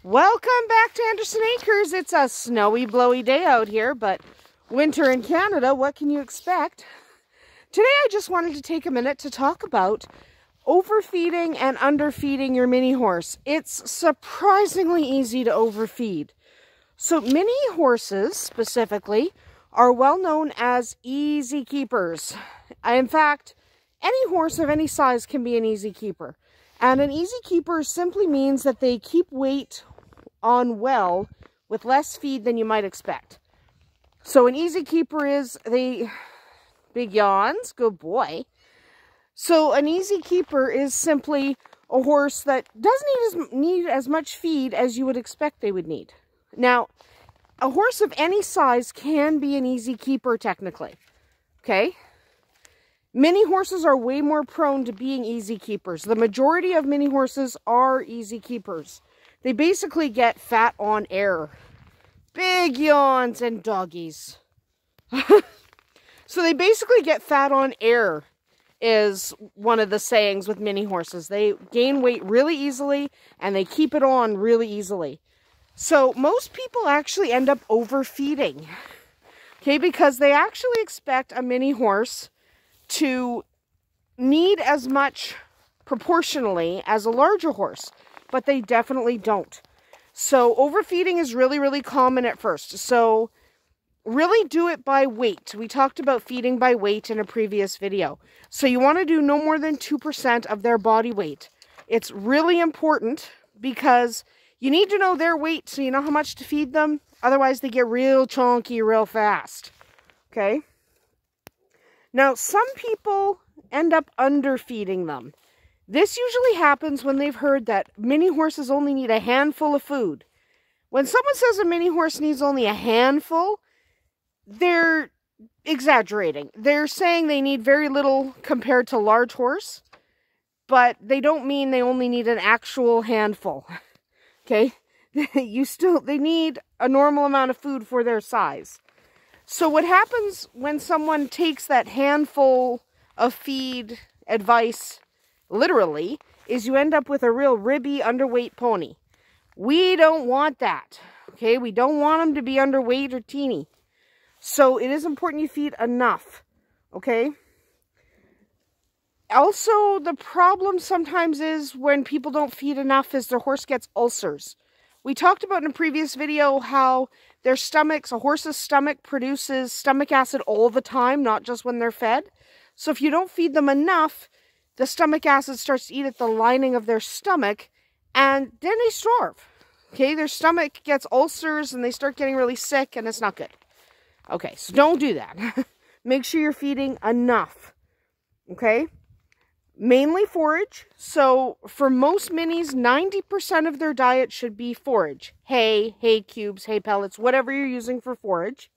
Welcome back to Andersen Acres. It's a snowy, blowy day out here, but winter in Canada, what can you expect? Today I just wanted to take a minute to talk about overfeeding and underfeeding your mini horse. It's surprisingly easy to overfeed. So mini horses specifically are well known as easy keepers. In fact, any horse of any size can be an easy keeper. And an easy keeper simply means that they keep weight on well with less feed than you might expect. So an easy keeper is big yawns, good boy. So an easy keeper is simply a horse that doesn't need as much feed as you would expect they would need. Now, a horse of any size can be an easy keeper technically, okay? Mini horses are way more prone to being easy keepers. The majority of mini horses are easy keepers. They basically get fat on air. Big yawns and doggies. So they basically get fat on air is one of the sayings with mini horses. They gain weight really easily and they keep it on really easily. So most people actually end up overfeeding. Okay, because they actually expect a mini horse to need as much proportionally as a larger horse, but they definitely don't. So overfeeding is really, really common at first. So really do it by weight. We talked about feeding by weight in a previous video. So you want to do no more than 2% of their body weight. It's really important because you need to know their weight so you know how much to feed them. Otherwise they get real chunky real fast. Okay? Now, some people end up underfeeding them. This usually happens when they've heard that mini horses only need a handful of food. When someone says a mini horse needs only a handful, they're exaggerating. They're saying they need very little compared to large horse, but they don't mean they only need an actual handful. Okay? They need a normal amount of food for their size. So what happens when someone takes that handful of feed advice literally is you end up with a real ribby, underweight pony. We don't want that. Okay? We don't want them to be underweight or teeny. So it is important you feed enough. Okay? Also, the problem sometimes is when people don't feed enough is their horse gets ulcers. We talked about in a previous video how their stomachs, a horse's stomach produces stomach acid all the time, not just when they're fed. So if you don't feed them enough, the stomach acid starts to eat at the lining of their stomach, and then they starve. Okay, their stomach gets ulcers and they start getting really sick, and it's not good. Okay, so don't do that. Make sure you're feeding enough. Okay? Mainly forage. So for most minis, 90% of their diet should be forage. Hay, hay cubes, hay pellets, whatever you're using for forage.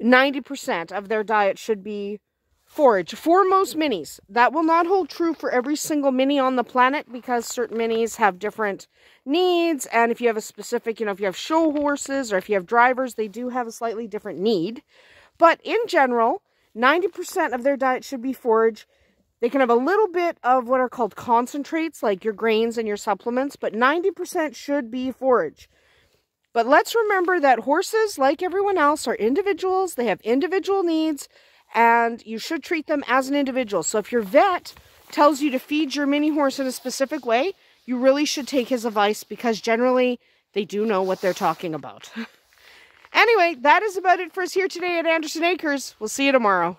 90% of their diet should be forage for most minis. That will not hold true for every single mini on the planet because certain minis have different needs. And if you have a specific, if you have show horses or if you have drivers, they do have a slightly different need. But in general, 90% of their diet should be forage. They can have a little bit of what are called concentrates, like your grains and your supplements, but 90% should be forage. But let's remember that horses, like everyone else, are individuals. They have individual needs, and you should treat them as an individual. So if your vet tells you to feed your mini horse in a specific way, you really should take his advice because generally they do know what they're talking about. Anyway, that is about it for us here today at Andersen Acres. We'll see you tomorrow.